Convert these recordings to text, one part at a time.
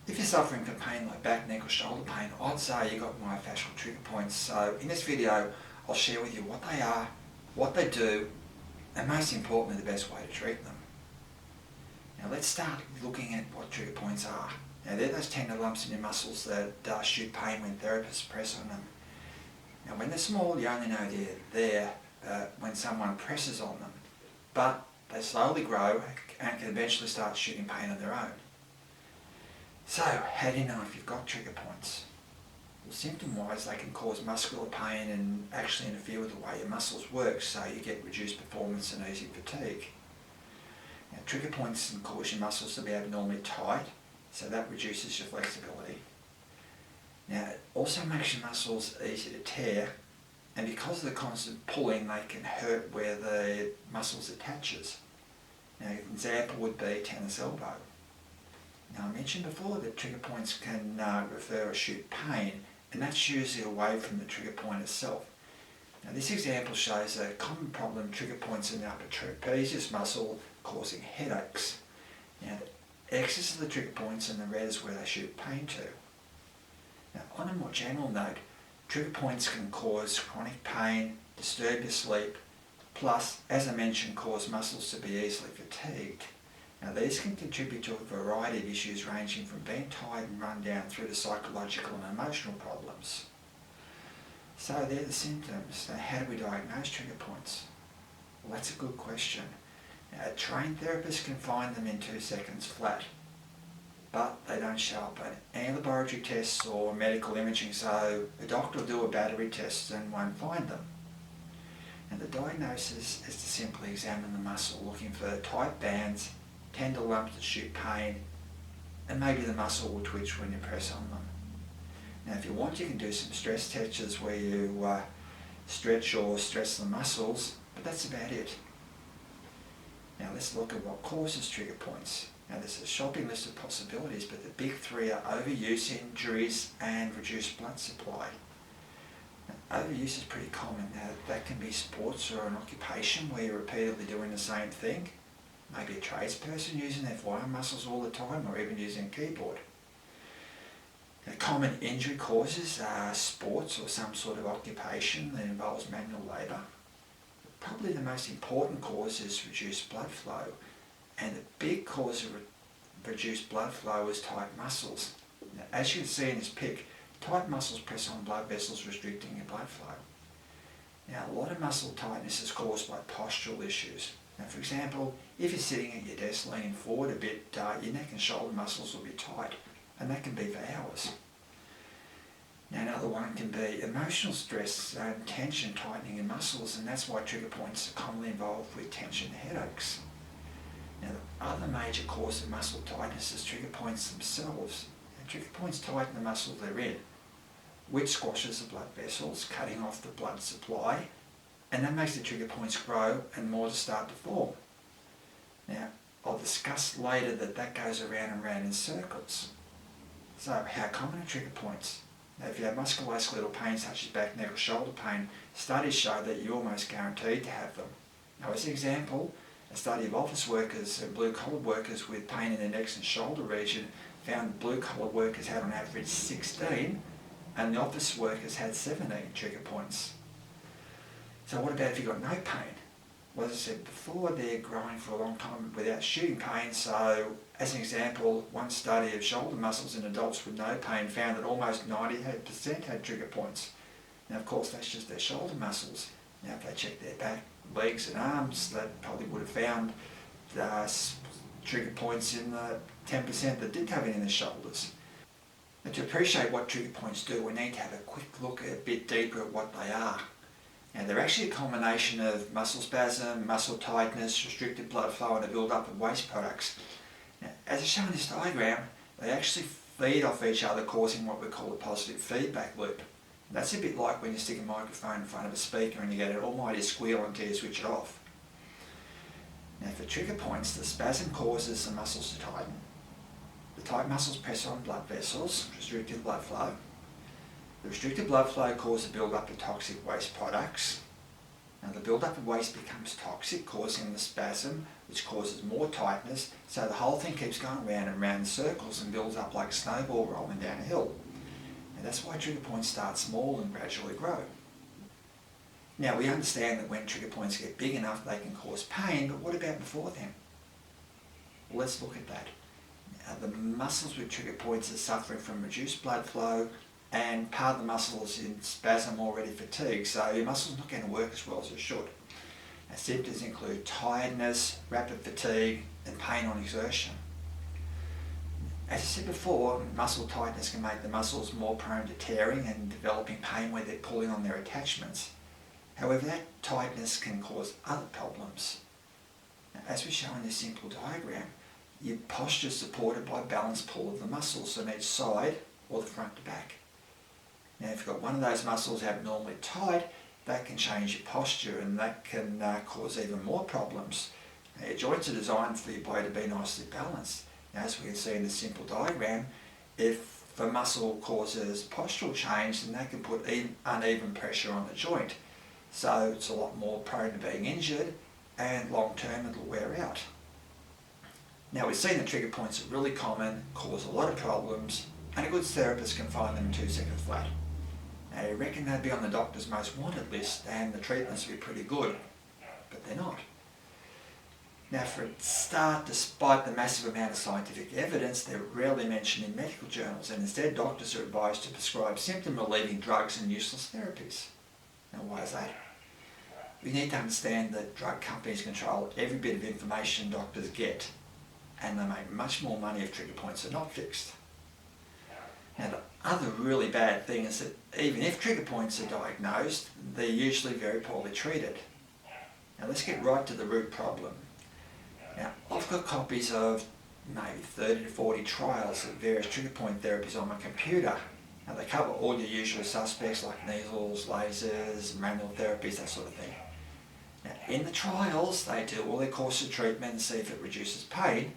If you're suffering from pain like back, neck or shoulder pain, I'd say you've got myofascial trigger points. So in this video, I'll share with you what they are, what they do, and most importantly, the best way to treat them. Now let's start looking at what trigger points are. Now they're those tender lumps in your muscles that shoot pain when therapists press on them. Now when they're small, you only know they're there when someone presses on them, but they slowly grow and can eventually start shooting pain on their own. So, how do you know if you've got trigger points? Well, symptom-wise, they can cause muscular pain and actually interfere with the way your muscles work, so you get reduced performance and easy fatigue. Now, trigger points can cause your muscles to be abnormally tight, so that reduces your flexibility. Now, it also makes your muscles easy to tear, and because of the constant pulling, they can hurt where the muscles attaches. Now, an example would be tennis elbow. Now, I mentioned before that trigger points can refer or shoot pain, and that's usually away from the trigger point itself. Now, this example shows a common problem trigger points in the upper trapezius muscle causing headaches. Now, the X's are the trigger points and the red is where they shoot pain to. Now, on a more general note, trigger points can cause chronic pain, disturb your sleep, plus, as I mentioned, cause muscles to be easily fatigued. Now these can contribute to a variety of issues ranging from being tired and run down through to psychological and emotional problems. So they're the symptoms. Now how do we diagnose trigger points? Well, that's a good question. Now, a trained therapist can find them in 2 seconds flat, but they don't show up on any laboratory tests or medical imaging, so a doctor will do a battery test and won't find them. And the diagnosis is to simply examine the muscle, looking for tight bands, tender lumps that shoot pain, and maybe the muscle will twitch when you press on them. Now if you want, you can do some stress tests where you stretch or stress the muscles, but that's about it. Now let's look at what causes trigger points. Now there's a shopping list of possibilities, but the big three are overuse, injuries, and reduced blood supply. Now, overuse is pretty common. Now that can be sports or an occupation where you're repeatedly doing the same thing. Maybe a tradesperson using their forearm muscles all the time, or even using a keyboard. Now, common injury causes are sports or some sort of occupation that involves manual labour. Probably the most important cause is reduced blood flow, and the big cause of reduced blood flow is tight muscles. Now, as you can see in this pic, tight muscles press on blood vessels, restricting your blood flow. Now, a lot of muscle tightness is caused by postural issues. Now, for example, if you're sitting at your desk leaning forward a bit, your neck and shoulder muscles will be tight, and that can be for hours. Now, another one can be emotional stress and tension tightening your muscles, and that's why trigger points are commonly involved with tension headaches. Now, the other major cause of muscle tightness is trigger points themselves. And trigger points tighten the muscle they're in, which squashes the blood vessels, cutting off the blood supply, and that makes the trigger points grow and more to start to form. Now, I'll discuss later that goes around and around in circles. So, how common are trigger points? Now, if you have musculoskeletal pain such as back, neck or shoulder pain, studies show that you're almost guaranteed to have them. Now, as an example, a study of office workers and blue-collar workers with pain in their necks and shoulder region found that blue-collar workers had on average 16 and the office workers had 17 trigger points. So what about if you've got no pain? Well, as I said before, they're growing for a long time without shooting pain. So as an example, one study of shoulder muscles in adults with no pain found that almost 98% had trigger points. Now of course that's just their shoulder muscles. Now if they check their back, legs and arms, they probably would have found trigger points in the 10% that didn't have it in their shoulders. Now to appreciate what trigger points do, we need to have a quick look a bit deeper at what they are. Now they're actually a combination of muscle spasm, muscle tightness, restricted blood flow and a build-up of waste products. Now, as is shown in this diagram, they actually feed off each other, causing what we call a positive feedback loop. And that's a bit like when you stick a microphone in front of a speaker and you get an almighty squeal until you switch it off. Now for trigger points, the spasm causes the muscles to tighten. The tight muscles press on blood vessels, restricting blood flow. The restricted blood flow causes a build-up of toxic waste products. Now the build-up of waste becomes toxic, causing the spasm, which causes more tightness, so the whole thing keeps going round and round in circles and builds up like a snowball rolling down a hill. And that's why trigger points start small and gradually grow. Now we understand that when trigger points get big enough they can cause pain, but what about before then? Well, let's look at that. Now, the muscles with trigger points are suffering from reduced blood flow, and part of the muscle is in spasm, already fatigued, so your muscle's not going to work as well as it should. Now, symptoms include tiredness, rapid fatigue, and pain on exertion. As I said before, muscle tightness can make the muscles more prone to tearing and developing pain where they're pulling on their attachments. However, that tightness can cause other problems. Now, as we show in this simple diagram, your posture is supported by balanced pull of the muscles on each side or the front to back. Now if you've got one of those muscles abnormally tight, that can change your posture and that can cause even more problems. Now, your joints are designed for your body to be nicely balanced. Now, as we can see in this simple diagram, if the muscle causes postural change, then that can put uneven pressure on the joint. So it's a lot more prone to being injured, and long term it'll wear out. Now we've seen that trigger points are really common, cause a lot of problems, and a good therapist can find them in 2 seconds flat. Now you reckon they'd be on the doctor's most wanted list and the treatments would be pretty good, but they're not. Now for a start, despite the massive amount of scientific evidence, they're rarely mentioned in medical journals, and instead doctors are advised to prescribe symptom relieving drugs and useless therapies. Now why is that? We need to understand that drug companies control every bit of information doctors get, and they make much more money if trigger points are not fixed. Now the other really bad thing is that even if trigger points are diagnosed, they're usually very poorly treated. Now let's get right to the root problem. Now I've got copies of maybe 30 to 40 trials of various trigger point therapies on my computer. Now they cover all your usual suspects like needles, lasers, manual therapies, that sort of thing. Now in the trials they do all their course of treatment and see if it reduces pain.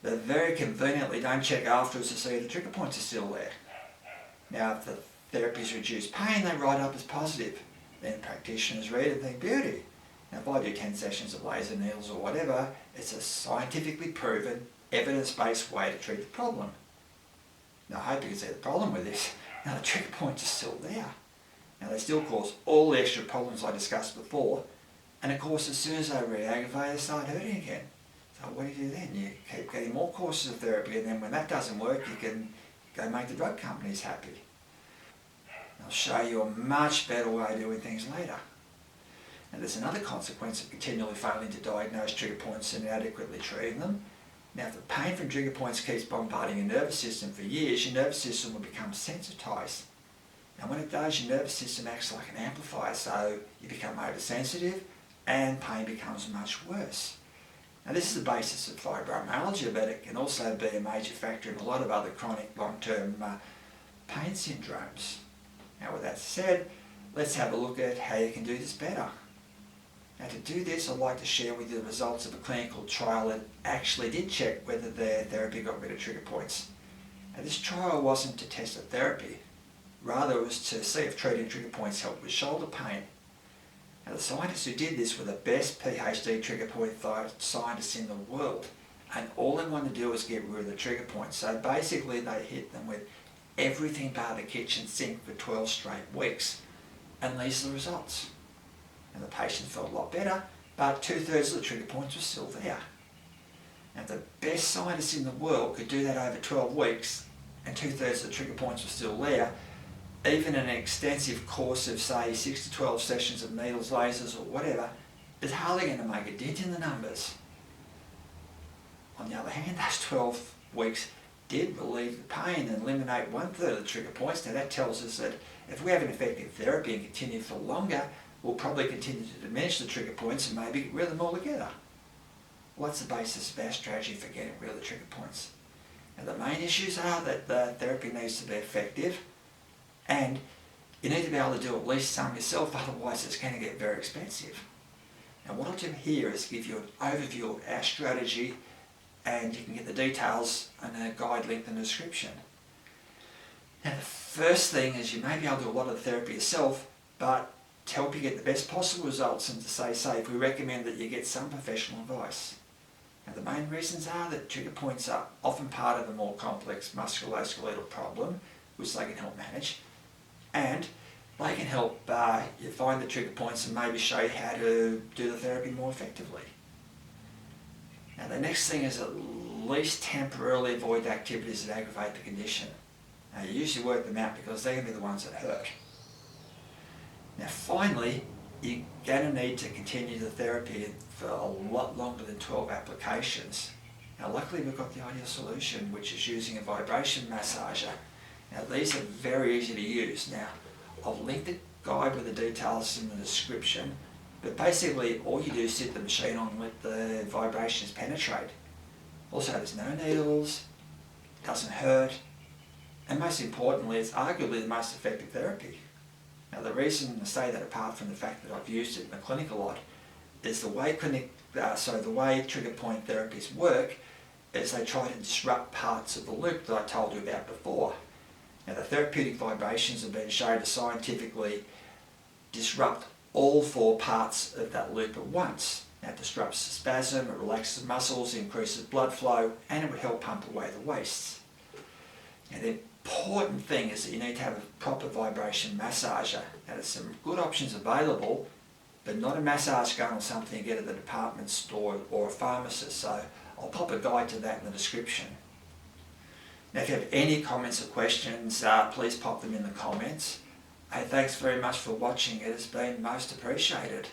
They very conveniently don't check afterwards to see if the trigger points are still there. Now if the therapies reduce pain, they write up as positive. Then practitioners read it and think, beauty. Now if I do 10 sessions of laser needles or whatever, it's a scientifically proven, evidence-based way to treat the problem. Now I hope you can see the problem with this. Now the trigger points are still there. Now they still cause all the extra problems I discussed before, and of course as soon as they re-aggravate, they start hurting again. So what do you do then? You keep getting more courses of therapy, and then when that doesn't work, you can go make the drug companies happy. I'll show you a much better way of doing things later. Now there's another consequence of continually failing to diagnose trigger points and inadequately treating them. Now if the pain from trigger points keeps bombarding your nervous system for years, your nervous system will become sensitised. And when it does, your nervous system acts like an amplifier, so you become oversensitive and pain becomes much worse. Now this is the basis of fibromyalgia, but it can also be a major factor in a lot of other chronic long-term pain syndromes. Now with that said, let's have a look at how you can do this better. Now to do this, I'd like to share with you the results of a clinical trial that actually did check whether their therapy got rid of trigger points. Now this trial wasn't to test a therapy, rather it was to see if treating trigger points helped with shoulder pain. Now the scientists who did this were the best PhD trigger point scientists in the world, and all they wanted to do was get rid of the trigger points. So basically they hit them with everything but the kitchen sink for 12 straight weeks, and these are the results. And the patients felt a lot better, but 2/3 of the trigger points were still there. Now the best scientists in the world could do that over 12 weeks, and 2/3 of the trigger points were still there. Even an extensive course of say 6 to 12 sessions of needles, lasers or whatever is hardly going to make a dent in the numbers. On the other hand, those 12 weeks did relieve the pain and eliminate 1/3 of the trigger points. Now that tells us that if we have an effective therapy and continue for longer, we'll probably continue to diminish the trigger points and maybe get rid of them altogether. What's the basis of our strategy for getting rid of the trigger points? Now the main issues are that the therapy needs to be effective, and you need to be able to do at least some yourself, otherwise it's going to get very expensive. Now what I'll do here is give you an overview of our strategy, and you can get the details and a guide linked in the description. Now the first thing is you may be able to do a lot of the therapy yourself, but to help you get the best possible results and to stay safe, we recommend that you get some professional advice. Now, the main reasons are that trigger points are often part of a more complex musculoskeletal problem, which they can help manage, and they can help you find the trigger points and maybe show you how to do the therapy more effectively. Now, the next thing is at least temporarily avoid activities that aggravate the condition. Now, you usually work them out because they're going to be the ones that hurt. Now, finally, you're going to need to continue the therapy for a lot longer than 12 applications. Now, luckily we've got the ideal solution, which is using a vibration massager. Now, these are very easy to use. Now, I'll link the guide with the details in the description, but basically all you do is sit the machine on and let the vibrations penetrate. Also, there's no needles, doesn't hurt, and most importantly, it's arguably the most effective therapy. Now, the reason I say that, apart from the fact that I've used it in the clinic a lot, is the way the way trigger point therapies work is they try to disrupt parts of the loop that I told you about before. Now, the therapeutic vibrations have been shown to scientifically disrupt all 4 parts of that loop at once. Now, it disrupts the spasm, it relaxes muscles, it increases blood flow, and it would help pump away the wastes. Now, the important thing is that you need to have a proper vibration massager. Now, there's some good options available, but not a massage gun or something you get at the department store or a pharmacist, so I'll pop a guide to that in the description. Now, if you have any comments or questions, please pop them in the comments. Hey, thanks very much for watching. It has been most appreciated.